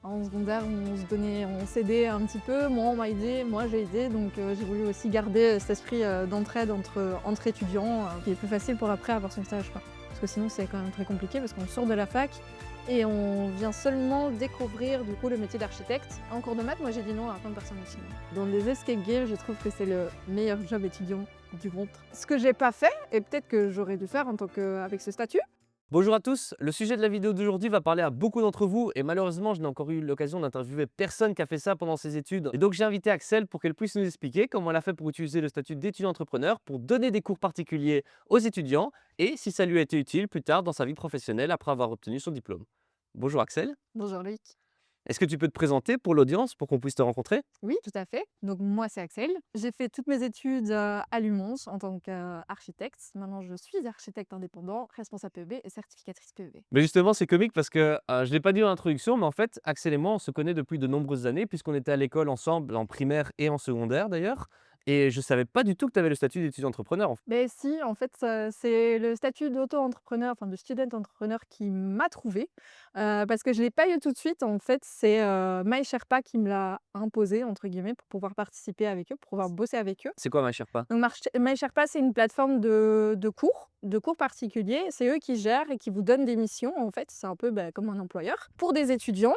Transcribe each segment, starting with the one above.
En secondaire, on s'aidait un petit peu. Moi, on m'a aidé, moi j'ai aidé, donc j'ai voulu aussi garder cet esprit d'entraide entre étudiants, qui est plus facile pour après avoir son stage, quoi. Parce que sinon, c'est quand même très compliqué parce qu'on sort de la fac et on vient seulement découvrir du coup le métier d'architecte. En cours de maths, moi j'ai dit non à plein de personnes aussi. Dans les escape games, je trouve que c'est le meilleur job étudiant du monde. Ce que j'ai pas fait, et peut-être que j'aurais dû faire en tant qu'avec ce statut. Bonjour à tous, le sujet de la vidéo d'aujourd'hui va parler à beaucoup d'entre vous et malheureusement je n'ai encore eu l'occasion d'interviewer personne qui a fait ça pendant ses études. Et donc j'ai invité Axel pour qu'elle puisse nous expliquer comment elle a fait pour utiliser le statut d'étudiant entrepreneur pour donner des cours particuliers aux étudiants et si ça lui a été utile plus tard dans sa vie professionnelle après avoir obtenu son diplôme. Bonjour Axel, Bonjour Loïc. est-ce que tu peux te présenter pour l'audience pour qu'on puisse te rencontrer? Oui, tout à fait. Donc moi, c'est Axel. J'ai fait toutes mes études à Lumons en tant qu'architecte. Maintenant, je suis architecte indépendant, responsable PEB et certificatrice PEB. Mais justement, c'est comique parce que je ne l'ai pas dit en introduction, mais en fait, Axel et moi, on se connaît depuis de nombreuses années, puisqu'on était à l'école ensemble, en primaire et en secondaire d'ailleurs. Et je ne savais pas du tout que tu avais le statut d'étudiant entrepreneur. Mais si, en fait, c'est le statut d'auto-entrepreneur, enfin de student entrepreneur qui m'a trouvé parce que je ne l'ai pas eu tout de suite. En fait, c'est MySherpa qui me l'a imposé, entre guillemets, pour pouvoir participer avec eux, pour pouvoir bosser avec eux. C'est quoi, ma chère pas? Donc MySherpa, c'est une plateforme de cours particuliers. C'est eux qui gèrent et qui vous donnent des missions, en fait. C'est un peu comme un employeur pour des étudiants.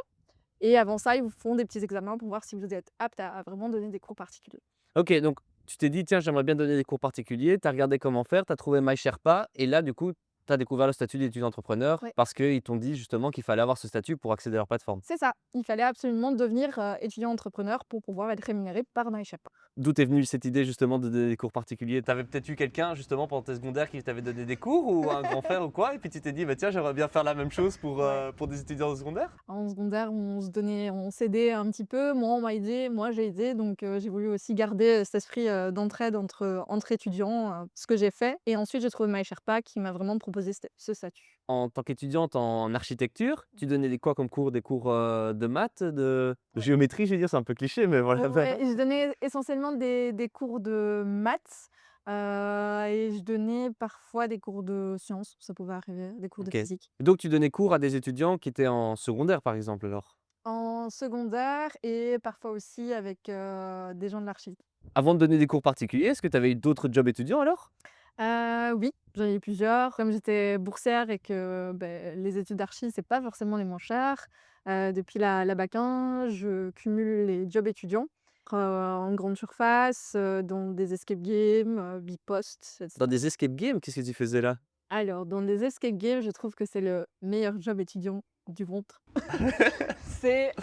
Et avant ça, ils vous font des petits examens pour voir si vous êtes apte à vraiment donner des cours particuliers. Ok, donc tu t'es dit, tiens, j'aimerais bien donner des cours particuliers, tu as regardé comment faire, tu as trouvé MySherpa, et là, du coup, tu as découvert le statut d'étudiant entrepreneur Ouais. parce qu'ils t'ont dit justement qu'il fallait avoir ce statut pour accéder à leur plateforme. C'est ça, il fallait absolument devenir étudiant entrepreneur pour pouvoir être rémunéré par MySherpa. D'où t'es venue cette idée justement de donner des cours particuliers? Tu avais peut-être eu quelqu'un justement pendant tes secondaires qui t'avait donné des cours ou un grand frère ou quoi et puis tu t'es dit: «Bah tiens, j'aimerais bien faire la même chose Ouais. pour des étudiants de secondaire?» En secondaire, on s'aidait un petit peu. Moi, on m'a aidé, moi j'ai aidé, donc j'ai voulu aussi garder cet esprit d'entraide entre étudiants, ce que j'ai fait. Et ensuite, j'ai trouvé MySherpa qui m'a vraiment proposé ce statut. En tant qu'étudiante en architecture, tu donnais des quoi comme cours? Des cours, de maths, de Ouais. géométrie, je vais dire, c'est un peu cliché, mais voilà. Ouais, je donnais essentiellement des cours de maths et je donnais parfois des cours de sciences, ça pouvait arriver, des cours de OK. physique. Donc tu donnais cours à des étudiants qui étaient en secondaire, par exemple, alors? En secondaire et parfois aussi avec des gens de l'archi. Avant de donner des cours particuliers, est-ce que tu avais eu d'autres jobs étudiants alors? Oui, j'en ai eu plusieurs. Comme j'étais boursière et que, les études d'archi, c'est pas forcément les moins chères, depuis la bac 1, je cumule les jobs étudiants, en grande surface, dans des escape games, Bipost, et Dans cetera. des escape games? Qu'est-ce que tu faisais là? Alors, dans les escape games, je trouve que c'est le meilleur job étudiant du monde. C'est,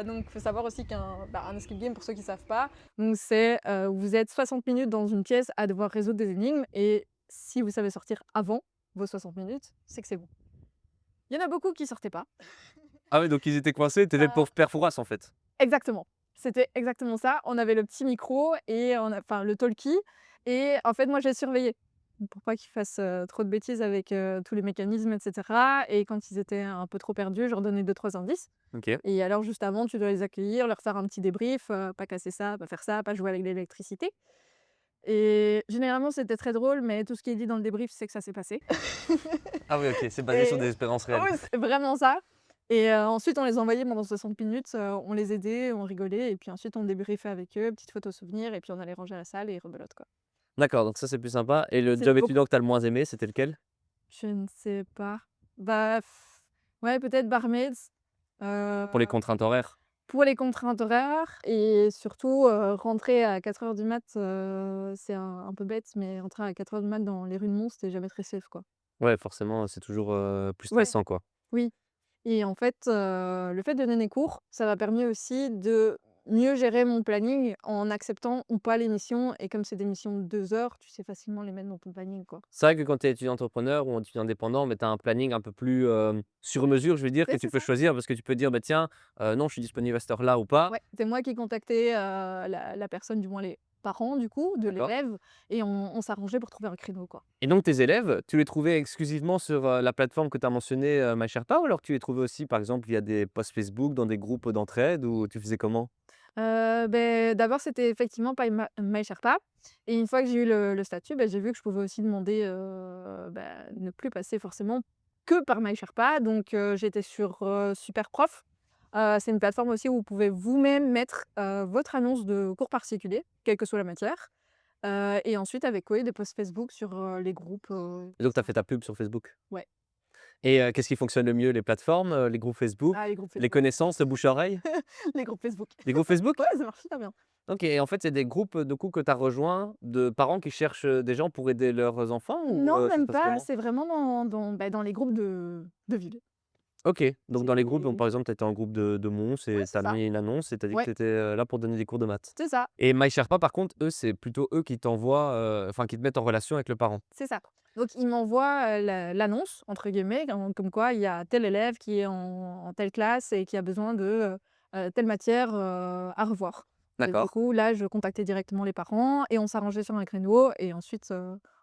donc faut savoir aussi un escape game pour ceux qui savent pas, donc c'est, vous êtes 60 minutes dans une pièce à devoir résoudre des énigmes et si vous savez sortir avant vos 60 minutes, c'est que c'est bon. Il y en a beaucoup qui sortaient pas. Ah ouais, donc ils étaient coincés, tu étais le Ça pauvre père Fouras en fait? Exactement, c'était exactement ça. On avait le petit micro et le talkie et en fait, moi, j'ai surveillé pour pas qu'ils fassent, trop de bêtises avec, tous les mécanismes et cetera. Et quand ils étaient un peu trop perdus, je leur donnais 2-3 indices. OK. Et alors juste avant, tu dois les accueillir, leur faire un petit débrief, pas casser ça, pas faire ça, pas jouer avec l'électricité. Et généralement, c'était très drôle, mais tout ce qui est dit dans le débrief, c'est que ça s'est passé. Ah oui, OK, c'est basé sur Et des expériences réelles. oui, c'est vraiment ça. Et ensuite, on les envoyait pendant 60 minutes, on les aidait, on rigolait et puis ensuite on débriefait avec eux, petite photo souvenir et puis on allait ranger la salle et rebelote, quoi. D'accord, donc ça, c'est plus sympa et le C'était job beaucoup étudiant que tu as le moins aimé, c'était lequel? Je ne sais pas. Bah, ouais, peut-être barmaids, heu Pour les contraintes horaires? pour les contraintes horaires et surtout, rentrer à 4 heures du mat, c'est un peu bête, mais rentrer à 4 heures du mat dans les rues de Mons, c'était jamais très safe, quoi. Ouais, forcément, c'est toujours, plus Ouais. stressant, quoi. Oui. Et en fait, le fait de donner cours, ça m'a permis aussi de mieux gérer mon planning en acceptant ou pas les missions et comme c'est des missions de 2 heures, tu sais facilement les mettre dans ton planning, quoi. C'est vrai que quand tu es étudiant entrepreneur ou étudiant indépendant, mais tu as un planning un peu plus, sur mesure, je veux dire, que tu C'est peux ça. choisir parce que tu peux dire: «Bah, tiens, non, je suis disponible à cette heure-là ou pas». Ouais, c'est moi qui contactais, la personne, du moins les parents du coup, de D'accord. l'élève et on s'arrangeait pour trouver un créneau, quoi. Et donc tes élèves, tu les trouvais exclusivement sur, la plateforme que tu as mentionnée, MySherpa ou alors tu les trouvais aussi, par exemple, via des posts Facebook, dans des groupes d'entraide ou tu faisais comment? D'abord, c'était effectivement pas MySherpa et une fois que j'ai eu le statut, j'ai vu que je pouvais aussi demander, ne plus passer forcément que par MySherpa donc j'étais sur, Superprof. C'est une plateforme aussi où vous pouvez vous-même mettre, votre annonce de cours particulier, quelle que soit la matière, et ensuite avec des posts Facebook sur, les groupes, Et tout donc tu as ça. fait ta pub sur Facebook? Ouais. Et qu'est-ce qui fonctionne le mieux? Les plateformes, les groupes Facebook, Ah, les groupes les Facebook. connaissances, le bouche à oreille? Les groupes Facebook. Les groupes Facebook? Ouais, ça marche super bien. OK et en fait, c'est des groupes, du coup, que tu as rejoints de parents qui cherchent, des gens pour aider leurs enfants ou Non, ça se même passe pas, comment? c'est vraiment dans les groupes de ville. OK, donc dans les groupes, donc C'est par exemple, tu étais en groupe de Mons Ouais, et tu c'est as ça. mis une annonce et tu as dit que Ouais, tu étais, là pour donner des cours de maths. c'est ça, Et MySherpa, par contre, eux, c'est plutôt eux qui t'envoient, enfin qui te mettent en relation avec le parent? c'est ça. Donc ils m'envoient, «l'annonce» entre guillemets, comme quoi il y a tel élève qui est en telle classe et qui a besoin de, telle matière, à revoir. Et du D'accord. coup, là, je contactais directement les parents et on s'arrangeait sur un créneau et ensuite,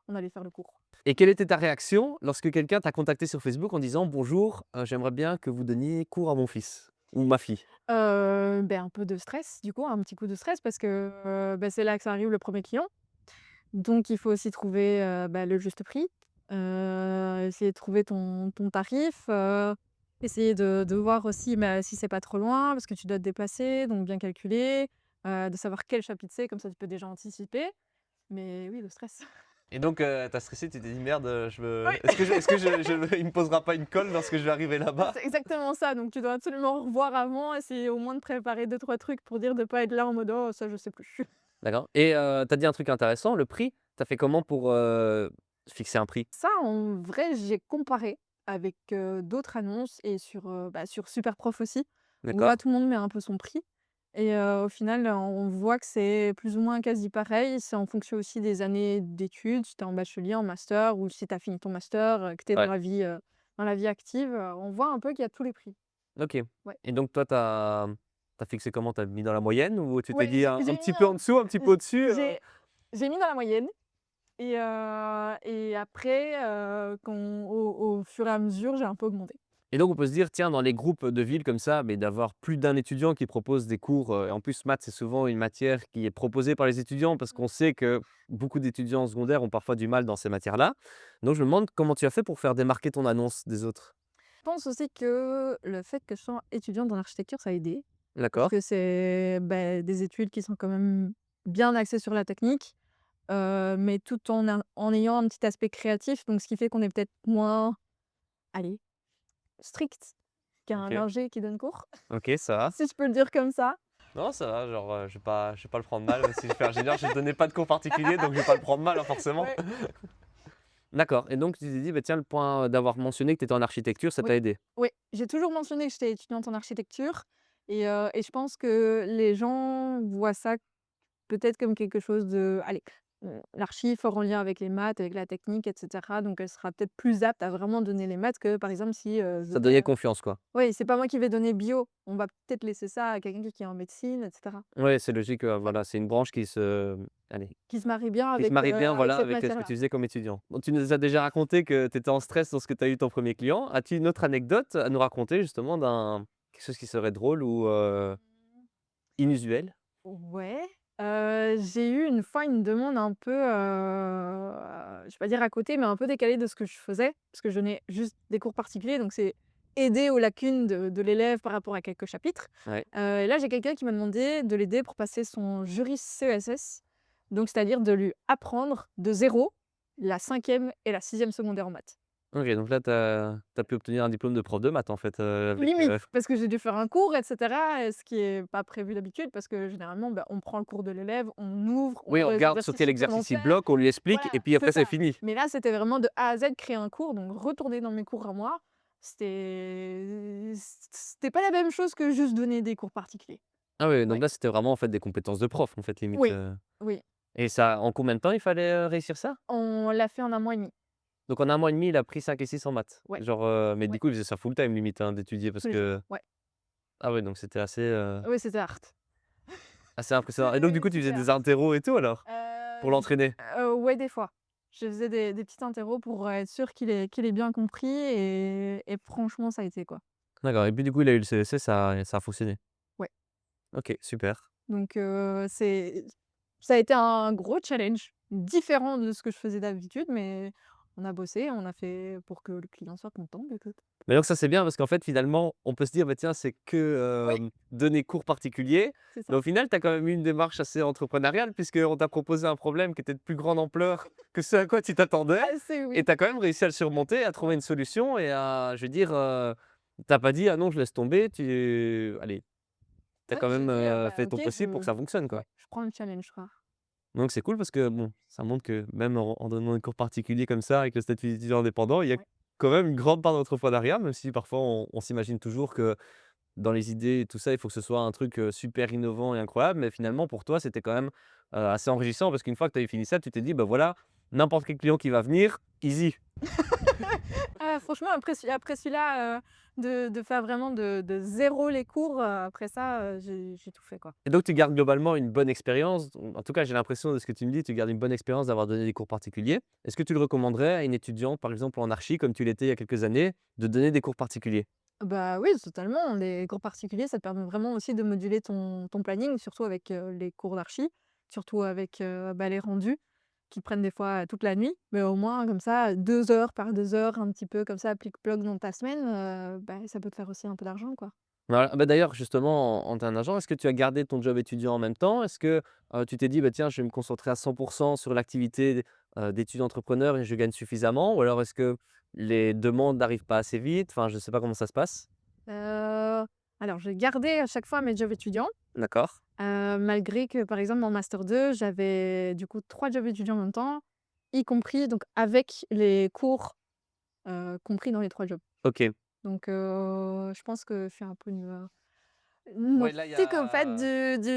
on allait faire le cours. Et quelle était ta réaction lorsque quelqu'un t'a contacté sur Facebook en disant: «Bonjour, j'aimerais bien que vous donniez cours à mon fils ou ma fille»? Un peu de stress du coup, un petit coup de stress parce que, c'est là que ça arrive le premier client. Donc il faut aussi trouver, le juste prix, essayer de trouver ton tarif, essayer de voir aussi, si c'est pas trop loin parce que tu dois te déplacer, donc bien calculer, de savoir quel chapitre c'est, comme ça tu peux déjà anticiper. Mais oui, le stress. Et donc, tu stressé, tu t'es dit: «Merde, je Oui, veux est-ce que il me posera pas une colle lorsque je vais arriver là-bas?» c'est exactement ça, donc tu dois absolument revoir avant, essayer au moins de préparer deux trois trucs pour dire de pas être là en mode: «Oh ça je sais plus». D'accord et tu as dit un truc intéressant, le prix. Tu as fait comment pour, fixer un prix? Ça, en vrai, j'ai comparé avec, d'autres annonces et sur Superprof aussi, où D'accord. là, tout le monde met un peu son prix et au final, on voit que c'est plus ou moins quasi pareil. C'est en fonction aussi des années d'études, si tu es en bachelier, en master ou si tu as fini ton master, que tu es Ouais. dans la vie active, on voit un peu qu'il y a tous les prix. OK Ouais. et donc toi, tu as fixé comment? Tu as mis dans la moyenne ou tu t'es Ouais, dit un j'ai petit mis peu en dessous, un petit peu au-dessus, j'ai mis dans la moyenne et après, au fur et à mesure, j'ai un peu augmenté. Et donc on peut se dire, tiens, dans les groupes de villes comme ça, mais d'avoir plus d'un étudiant qui propose des cours, et en plus maths, c'est souvent une matière qui est proposée par les étudiants parce qu'on sait que beaucoup d'étudiants en secondaire ont parfois du mal dans ces matières-là. Donc je me demande comment tu as fait pour faire démarquer ton annonce des autres? Je pense aussi que le fait que je sois étudiante en architecture, ça a aidé. Parce D'accord, que c'est, des études qui sont quand même bien axées sur la technique, mais tout en ayant un petit aspect créatif, donc ce qui fait qu'on est peut-être moins, allez, strict qu'un OK, ingé qui donne cours, OK, ça va. si je peux le dire comme ça. Non, ça va, genre, je vais pas le prendre mal, même si je fais ingénieur, je ne donnais pas de cours particuliers, donc je vais pas le prendre mal, hein, forcément. Ouais. D'accord et donc tu t'es dit: «Bah, tiens, le point d'avoir mentionné que tu étais en architecture, ça Oui, t'a aidé?» oui, j'ai toujours mentionné que j'étais étudiante en architecture et je pense que les gens voient ça peut-être comme quelque chose de allez, l'archi fort en lien avec les maths, avec la technique et cetera, donc elle sera peut-être plus apte à vraiment donner les maths que, par exemple, si, je Ça te donnais, donnait confiance, quoi? oui, c'est pas moi qui vais donner bio, on va peut-être laisser ça à quelqu'un qui est en médecine et cetera. Ouais, c'est logique, Ouais, voilà, c'est une branche qui se allez, qui se marie bien qui se avec, marie bien, avec voilà, cette avec, ce que matière-là. tu faisais comme étudiant. Donc tu nous as déjà raconté que tu étais en stress lorsque tu as eu ton premier client. As-tu une autre anecdote à nous raconter justement d'un quelque chose qui serait drôle ou, inusuel? Ouais, j'ai eu une fois une demande un peu, je vais pas dire à côté, mais un peu décalée de ce que je faisais, parce que je donnais juste des cours particuliers, donc c'est aider aux lacunes de l'élève par rapport à quelques chapitres. Ouais. Et là, j'ai quelqu'un qui m'a demandé de l'aider pour passer son juris CESS, donc c'est-à-dire de lui apprendre de zéro la cinquième et la sixième secondaire en maths. OK, donc là, tu as pu obtenir un diplôme de prof de maths en fait, avec, Limite, parce que j'ai dû faire un cours et cetera, ce qui est pas prévu d'habitude parce que généralement, on prend le cours de l'élève, on ouvre, on oui, on fait les regarde sur exercices quel exercice il supplémentaires. bloque, on lui explique Voilà, et puis c'est après c'est ça. fini. Mais là, c'était vraiment de A à Z créer un cours, donc retourner dans mes cours à moi, c'était pas la même chose que juste donner des cours particuliers. Ah oui, donc Ouais. là, c'était vraiment en fait des compétences de prof en fait limite, Oui, oui. et ça en combien de temps il fallait, réussir ça? On l'a fait en un mois et demi. Donc en un mois et demi, il a pris 5 et 6 en maths? Ouais, Genre, mais du ouais, coup, il faisait ça full time limite, hein, d'étudier parce tous les que jours. Ouais. ah ouais, donc c'était assez, Oui, c'était hard. assez impressionnant et donc du coup, tu faisais C'était des hard. interros et tout alors? Pour Heu, l'entraîner? ouais, des fois. Je faisais des petites interros pour être sûre qu'il ait bien compris et franchement, ça a été, quoi. D'accord et puis du coup, il a eu le CEC, ça a fonctionné? Ouais, OK, super. donc ça a été un gros challenge, différent de ce que je faisais d'habitude, mais on a bossé, on a fait pour que le client soit content, écoute. Mais donc ça, c'est bien parce qu'en fait, finalement, on peut se dire: «Bah, tiens, c'est que, Oui, donner cours particuliers». c'est Mais ça. au final, tu as quand même eu une démarche assez entrepreneuriale puisqu'on t'a proposé un problème qui était de plus grande ampleur que ce à quoi tu t'attendais Assez, et oui. tu as quand même réussi à le surmonter, à trouver une solution et à je veux dire, tu pas dit: «Ah non, je laisse tomber», tu allez, tu as Ouais, quand j'ai même, dit, «Bah, fait OK, ton possible pour que ça fonctionne, quoi. ouais, je prends le challenge, quoi». Donc c'est cool parce que bon, ça montre que même en donnant des cours particuliers comme ça, avec le statut d'étudiant indépendant, il y a Ouais. quand même une grande part d'entrepreneuriat, même si parfois on s'imagine toujours que dans les idées et tout ça, il faut que ce soit un truc, super innovant et incroyable. Mais finalement pour toi, c'était quand même, assez enrichissant parce qu'une fois que tu avais fini ça, tu t'es dit: «Bah, voilà, n'importe quel client qui va venir, easy». Ah franchement après celui-là, de faire vraiment de 0 les cours, après ça, j'ai tout fait, quoi. Et donc tu gardes globalement une bonne expérience. En tout cas, j'ai l'impression de ce que tu me dis, tu gardes une bonne expérience d'avoir donné des cours particuliers. Est-ce que tu le recommanderais à une étudiante, par exemple en archi, comme tu l'étais il y a quelques années, de donner des cours particuliers? Bah, oui, totalement. Les cours particuliers, ça te permet vraiment aussi de moduler ton planning, surtout avec, les cours d'archi, surtout avec, bah, les rendus qui prennent des fois toute la nuit. Mais au moins comme ça, 2 heures par 2 heures, un petit peu comme ça, plic-ploc dans ta semaine, bah, ça peut te faire aussi un peu d'argent, quoi. Voilà, bah, d'ailleurs justement en termes d'argent, est-ce que tu as gardé ton job étudiant en même temps? Est-ce que, tu t'es dit: «Bah, tiens, je vais me concentrer à 100 sur l'activité, d'étudiant entrepreneur et je gagne suffisamment» ou alors est-ce que les demandes n'arrivent pas assez vite? Enfin, je sais pas comment ça se passe? Heu, alors j'ai gardé à chaque fois mes jobs étudiants, D'accord. malgré que, par exemple, en master 2 j'avais du coup 3 jobs étudiants en même temps, y compris donc avec les cours, compris dans les 3 jobs. OK. Donc je pense que je suis un peu Ouais, là, il y nostalgique en fait a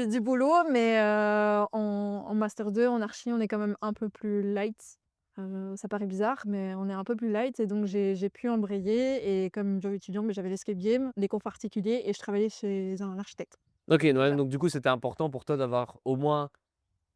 du boulot, mais en master 2 en archi, on est quand même un peu plus light. Ça paraît bizarre, mais on est un peu plus light et donc j'ai pu embrayer et comme job étudiant, beh, j'avais l'escape game, des cours particuliers et je travaillais chez un architecte. OK, ouais, Voilà. donc du coup, c'était important pour toi d'avoir au moins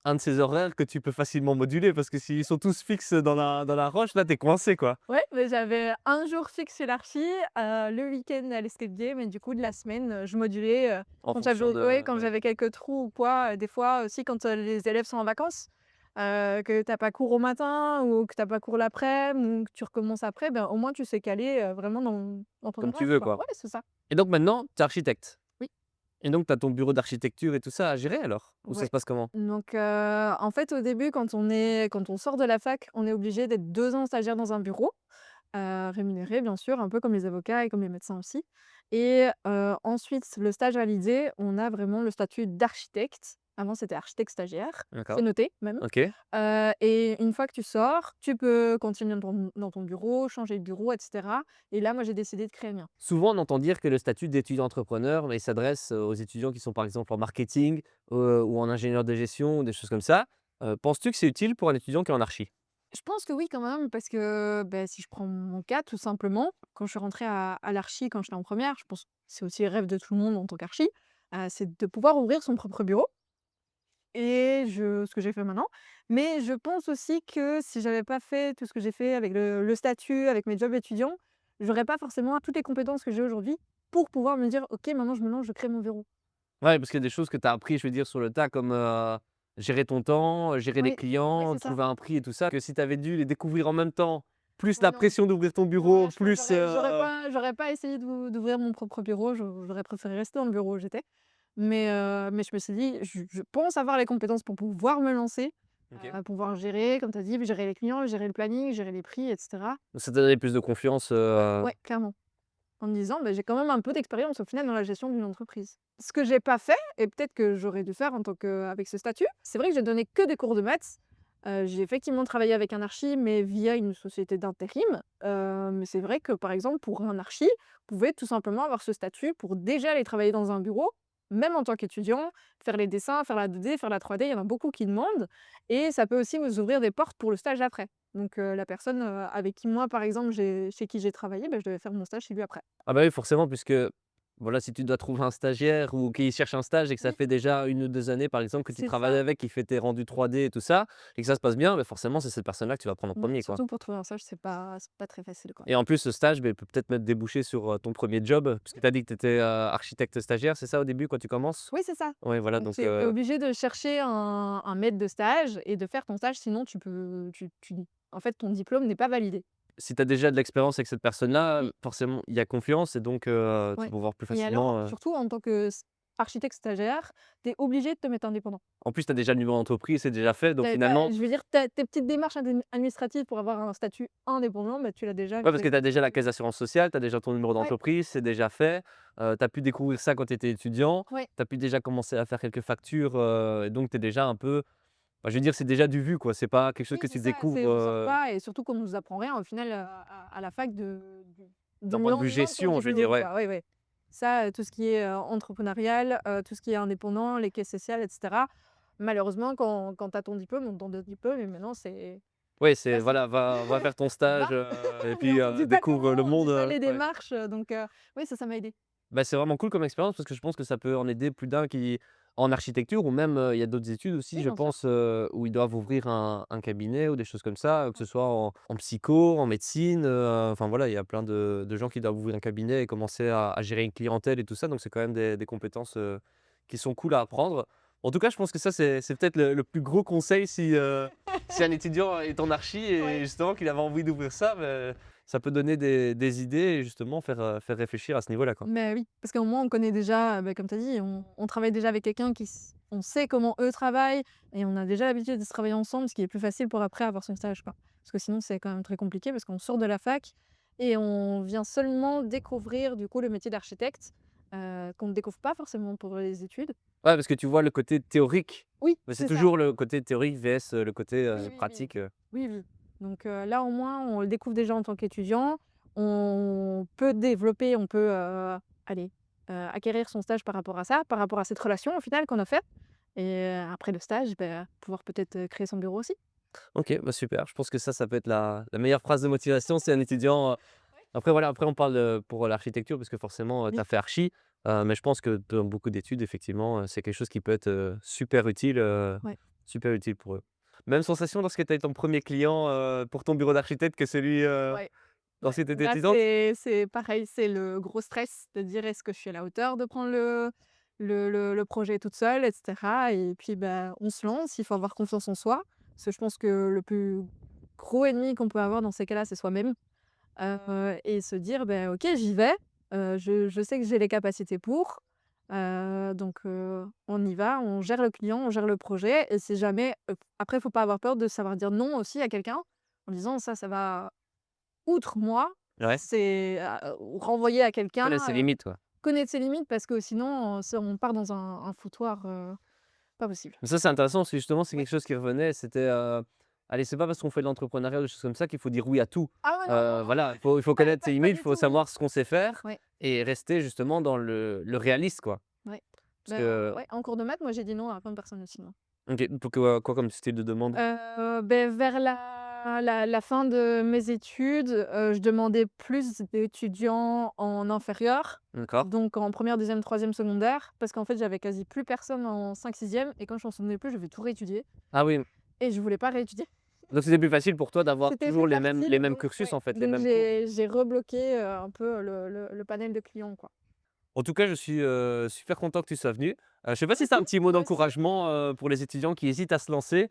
un de ces horaires que tu peux facilement moduler parce que s'ils sont tous fixes dans la roche, là, tu es coincé, quoi. Ouais, mais j'avais un jour fixe chez l'archi, le week-end à l'escape game et du coup de la semaine, je modulais, En quand fonction j'avais de ouais, quand ouais. j'avais quelques trous ou quoi, des fois aussi quand, les élèves sont en vacances, que tu as pas cours au matin ou que tu as pas cours l'après-midi ou que tu recommences après, ben, au moins tu sais caler, vraiment dans ton Comme tu horaire, veux, quoi. quoi. Ouais, c'est ça. Et donc maintenant, tu es architecte? Oui. Et donc tu as ton bureau d'architecture et tout ça à gérer alors? Ou ça Ouais. se passe comment? Donc en fait, au début, quand on sort de la fac, on est obligé d'être 2 ans stagiaire dans un bureau. Rémunérés bien sûr, un peu comme les avocats et comme les médecins aussi et ensuite le stage validé, on a vraiment le statut d'architecte. Avant c'était architecte stagiaire, c'est D'accord. noté même, OK. et une fois que tu sors, tu peux continuer dans ton bureau, changer de bureau et cetera et là, moi, j'ai décidé de créer le mien. Souvent, on entend dire que le statut d'étudiant entrepreneur, bah, il s'adresse, aux étudiants qui sont par exemple en marketing, ou en ingénieur de gestion ou des choses comme ça. Penses-tu que c'est utile pour un étudiant qui est en archi? Je pense que oui quand même parce que, beh, si je prends mon cas tout simplement, quand je suis rentrée à l'archi quand j'étais en première, je pense que c'est aussi le rêve de tout le monde en tant qu'archi, c'est de pouvoir ouvrir son propre bureau. Et ce que j'ai fait maintenant. Mais je pense aussi que si j'avais pas fait tout ce que j'ai fait avec le statut, avec mes jobs étudiants, j'aurais pas forcément toutes les compétences que j'ai aujourd'hui pour pouvoir me dire: «OK, maintenant je me lance, je crée mon verrou». Ouais, parce qu'il y a des choses que tu as appris, je veux dire, sur le tas comme, gérer ton temps, gérer les Oui, oui, clients, c'est ça. trouver un prix et tout ça, que si tu avais dû les découvrir en même temps, plus Ouais, la non. pression d'ouvrir ton Ouais, bureau, je pense plus, j'aurais pas essayé d'ouvrir mon propre bureau, j'aurais préféré rester dans le bureau où j'étais. Mais je me suis dit: «Je pense avoir les compétences pour pouvoir me lancer, OK. pouvoir gérer», comme tu as dit, gérer les clients, gérer le planning, gérer les prix et cetera. Donc ça t'a donné plus de confiance, Ouais, ouais, clairement. En me disant: «Beh, j'ai quand même un peu d'expérience au final dans la gestion d'une entreprise». Ce que j'ai pas fait et peut-être que j'aurais dû faire en tant qu'avec ce statut, c'est vrai que j'ai donné que des cours de maths. J'ai effectivement travaillé avec un archi, mais via une société d'intérim. Mais c'est vrai que, par exemple, pour un archi, vous pouvez tout simplement avoir ce statut pour déjà aller travailler dans un bureau, même en tant qu'étudiant, faire les dessins, faire la 2D, faire la 3D, il y en a beaucoup qui demandent et ça peut aussi vous ouvrir des portes pour le stage après. Donc la personne, avec qui moi, par exemple, chez qui j'ai travaillé, bah, je devais faire mon stage chez lui après. Ah bah oui, forcément, puisque voilà, si tu dois trouver un stagiaire ou qu'il cherche un stage et que ça Oui, fait déjà 1 ou 2 années, par exemple, que tu c'est travailles ça. avec, qui fait tes rendus 3D et tout ça et que ça se passe bien, bah forcément, c'est cette personne-là que tu vas prendre en Ouais, premier, quoi. surtout pour trouver un stage, c'est pas très facile, quoi. Et en plus, ce stage, beh, peut peut-être même déboucher sur, ton premier job, puisque tu as dit que tu étais, architecte stagiaire, c'est ça au début quand tu commences? Oui, c'est ça. Ouais, voilà, Donc donc tu es obligé de chercher un maître de stage et de faire ton stage, sinon tu peux tu tu en fait, ton diplôme n'est pas validé. si tu as déjà de l'expérience avec cette personne-là, Oui. forcément, il y a confiance et donc tu vas Ouais. pouvoir plus Et alors, facilement, surtout en tant que architecte stagiaire, tu es obligé de te mettre indépendant. en plus, tu as déjà le numéro d'entreprise, c'est déjà fait, donc finalement Je veux dire, tes petites démarches administratives pour avoir un statut indépendant, bah, tu l'as déjà ouais, parce que fait. tu as déjà la caisse d'assurance sociale, tu as déjà ton numéro Ouais, d'entreprise, c'est déjà fait. Tu as pu découvrir ça quand tu étais étudiant. ouais. Tu as pu déjà commencer à faire quelques factures, et donc tu es déjà un peu bah, je veux dire, c'est déjà du vu, quoi. C'est pas quelque chose Oui, que c'est tu ça, découvres, c'est on sort pas et surtout qu'on nous apprend rien au final, à la fac du d'un point de vue lendemain de ton gestion, je veux dire, diplôme, ouais. quoi. Oui, oui. Ça, tout ce qui est, entrepreneurial, tout ce qui est indépendant, les caisses sociales et cetera. Malheureusement, quand tu as ton diplôme, on te donne ton diplôme et maintenant c'est Ouais, c'est facile. voilà, va faire ton stage, Va, et mais puis, on dit pas découvre le comment, on monde, dit pas les ouais. démarches, donc oui, ça m'a aidé. Bah, c'est vraiment cool comme expérience parce que je pense que ça peut en aider plus d'un qui en architecture ou même, il y a d'autres études aussi, Oui, je bien sûr. pense, où ils doivent ouvrir un cabinet ou des choses comme ça, que ce soit en psycho, en médecine, enfin voilà, il y a plein de gens qui doivent ouvrir un cabinet et commencer à gérer une clientèle et tout ça, donc c'est quand même des compétences, qui sont cool à apprendre. En tout cas, je pense que ça, c'est peut-être le plus gros conseil si un étudiant est en archi et Ouais. justement qu'il avait envie d'ouvrir ça, ça peut donner des idées et justement faire réfléchir à ce niveau-là, quoi. Mais oui, parce qu'au moins on connaît déjà, bah, comme tu as dit, on travaille déjà avec quelqu'un on sait comment eux travaillent et on a déjà l'habitude de se travailler ensemble, ce qui est plus facile pour après avoir son stage, quoi. Parce que sinon c'est quand même très compliqué parce qu'on sort de la fac et on vient seulement découvrir du coup le métier d'architecte, qu'on ne découvre pas forcément pour les études. Ouais, parce que tu vois le côté théorique, Oui, mais c'est c'est ça. toujours le côté théorique vs, le côté, Oui, oui, oui. pratique. Oui, oui. Donc là, au moins, on le découvre déjà en tant qu'étudiant. On peut développer, on peut, allez, acquérir son stage par rapport à ça, par rapport à cette relation au final qu'on a faite et après le stage, bah, pouvoir peut-être, créer son bureau aussi. OK, bah, super. Je pense que ça peut être la meilleure phrase de motivation si un étudiant, Ouais. après voilà, après on parle, pour l'architecture parce que forcément, tu Oui, as fait archi, mais je pense que dans beaucoup d'études effectivement, c'est quelque chose qui peut être, ouais. super utile pour eux. Même sensation lorsque tu as eu ton premier client, pour ton bureau d'architecte que celui, Ouais, lorsque ouais. tu étais Là, étudiante? c'est pareil, c'est le gros stress de dire: «Est-ce que je suis à la hauteur de prendre le projet toute seule?» et cetera et puis, bah, on se lance, il faut avoir confiance en soi. Parce que je pense que le plus gros ennemi qu'on peut avoir dans ces cas-là, c'est soi-même, et se dire: «Beh, OK, j'y vais, je sais que j'ai les capacités pour, donc on y va, on gère le client, on gère le projet» et si jamais, après, il faut pas avoir peur de savoir dire non aussi à quelqu'un en disant: Ça va outre moi, Ouais, c'est renvoyer à quelqu'un, connaître ses limites, quoi. connaître ses limites parce que sinon, on part dans un foutoir, pas possible. Mais ça, c'est intéressant parce que justement, c'est Ouais. quelque chose qui revenait, c'était, allez, c'est pas parce qu'on fait de l'entrepreneuriat ou des choses comme ça qu'il faut dire oui à tout. Ah ouais, non, non, Voilà, il faut connaître ses pas limites, il du faut tout, oui. savoir ce qu'on sait faire Ouais, et rester justement dans le réaliste, quoi. ouais. Parce Ben, que ouais, en cours de maths, moi, j'ai dit non à plein de personnes aussi, moi. OK, pour que quoi comme style de demande? Beh, vers la fin de mes études, je demandais plus d'étudiants en inférieur, D'accord. donc en première, deuxième, troisième secondaire, parce qu'en fait, j'avais quasi plus personne en cinq, sixième, et quand je m'en souvenais plus, je devais tout réétudier Ah oui, et je voulais pas réétudier. donc c'était plus facile pour toi d'avoir C'était plus toujours les facile mêmes donc cursus, ouais, en fait, les donc mêmes cours? j'ai rebloqué, un peu le panel de clients, quoi. En tout cas, je suis, super content que tu sois venu. Je sais pas Moi si tu as un aussi, petit mot moi aussi. d'encouragement, pour les étudiants qui hésitent à se lancer?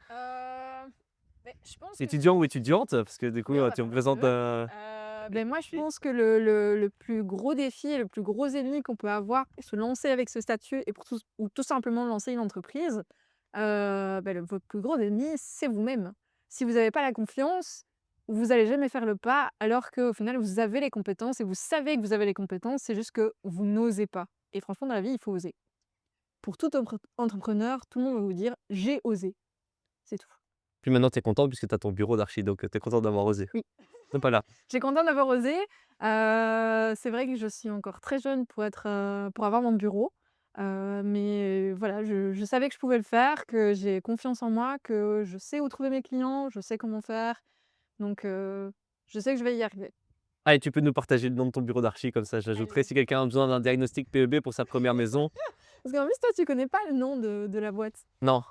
Beh, je pense que Étudiants ou étudiantes? Parce que du coup, oui, on va tu faire les représentes, 2. Beh, moi, je oui. pense que le plus gros défi et le plus gros ennemi qu'on peut avoir pour se lancer avec ce statut et pour tout simplement lancer une entreprise, bah, votre plus gros ennemi, c'est vous-même. Si vous n'avez pas la confiance, vous allez jamais faire le pas alors qu'au final, vous avez les compétences et vous savez que vous avez les compétences, c'est juste que vous n'osez pas et franchement, dans la vie, il faut oser. Pour tout entrepreneur, tout le monde va vous dire: «J'ai osé», c'est tout. Puis maintenant, tu es content puisque tu as ton bureau d'archi, donc tu es content d'avoir osé. Oui. Donc voilà. J'ai content d'avoir osé. C'est vrai que je suis encore très jeune pour avoir mon bureau, mais voilà, je savais que je pouvais le faire, que j'ai confiance en moi, que je sais où trouver mes clients, je sais comment faire, donc je sais que je vais y arriver. Ah et tu peux nous partager le nom de ton bureau d'archi, comme ça j'ajouterai Allez. si quelqu'un a besoin d'un diagnostic PEB pour sa première maison. Parce qu'en plus, toi, tu connais pas le nom de la boîte. Non.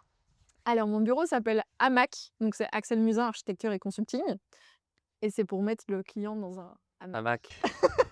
Alors mon bureau s'appelle AMAC, donc c'est Axel Musin Architecture et Consulting et c'est pour mettre le client dans un Un Mac.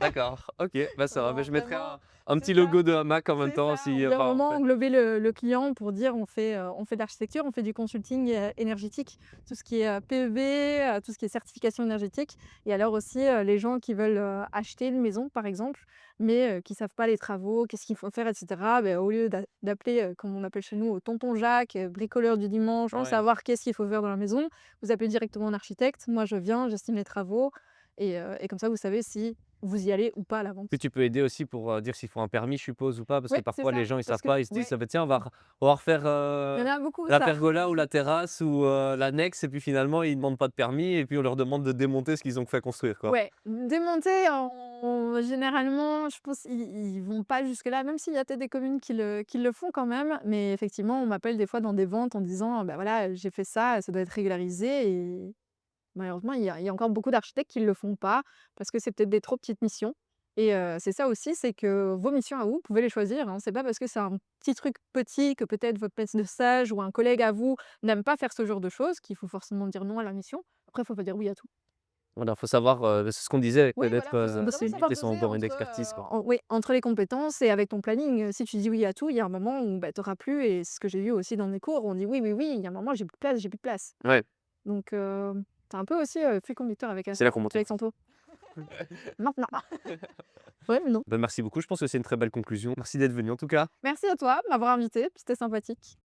D'accord, OK, bah, ça va. Bah, Non, je mettrai vraiment, un c'est petit ça. logo de Mac en même C'est temps ça, on si, vient enfin, vraiment ouais. englober le client pour dire on fait de l'architecture, on fait du consulting, énergétique, tout ce qui est, PEV, tout ce qui est certification énergétique et alors aussi, les gens qui veulent, acheter une maison par exemple, mais, qui savent pas les travaux, qu'est-ce qu'il faut faire et cetera, beh, au lieu d'appeler, comme on appelle chez nous, tonton Jacques, bricoleur du dimanche, pour Ouais. savoir qu'est-ce qu'il faut faire dans la maison, vous appelez directement un architecte. Moi je viens, j'estime les travaux et comme ça vous savez si vous y allez ou pas à la vente. Puis tu peux aider aussi pour, dire s'il faut un permis, je suppose ou pas? Parce que Ouais, c'est parfois les ça, gens ils parce savent que pas, ils se disent: ouais, «Ah bah tiens on va refaire, il y en a beaucoup la ça. pergola ou la terrasse ou, l'annexe» et puis finalement ils demandent pas de permis et puis on leur demande de démonter ce qu'ils ont fait construire, quoi. Ouais, démonter généralement, je pense ils vont pas jusque-là, même s'il y a peut-être des communes qui le font quand même. Mais effectivement, on m'appelle des fois dans des ventes en disant: «Bah, voilà, j'ai fait ça doit être régularisé» et malheureusement, il y a encore beaucoup d'architectes qui le font pas parce que c'est peut-être des trop petites missions et c'est ça aussi, c'est que vos missions à vous pouvez les choisir, hein. C'est pas parce que c'est un petit truc petit que peut-être votre maître de stage ou un collègue à vous n'aime pas faire ce genre de choses qu'il faut forcément dire non à la mission. Après, il faut pas dire oui à tout. Voilà, faut savoir, c'est ce qu'on disait, Oui, connaître, voilà, faut se bah, ses limites savoir et son doser domaine entre, d'expertise, quoi. oui, entre les compétences et avec ton planning. Si tu dis oui à tout, il y a un moment où, bah, tu auras plus et c'est ce que j'ai vu aussi dans mes cours, on dit: «Oui, oui, oui», il y a un moment, j'ai plus de place. Ouais, Donc tu un peu aussi, fil conducteur c'est là qu'on monte. avec Santo. Maintenant. Ouais, mais non. Bah, merci beaucoup, je pense que c'est une très belle conclusion. Merci d'être venu en tout cas. Merci à toi de m'avoir invitée, c'était sympathique.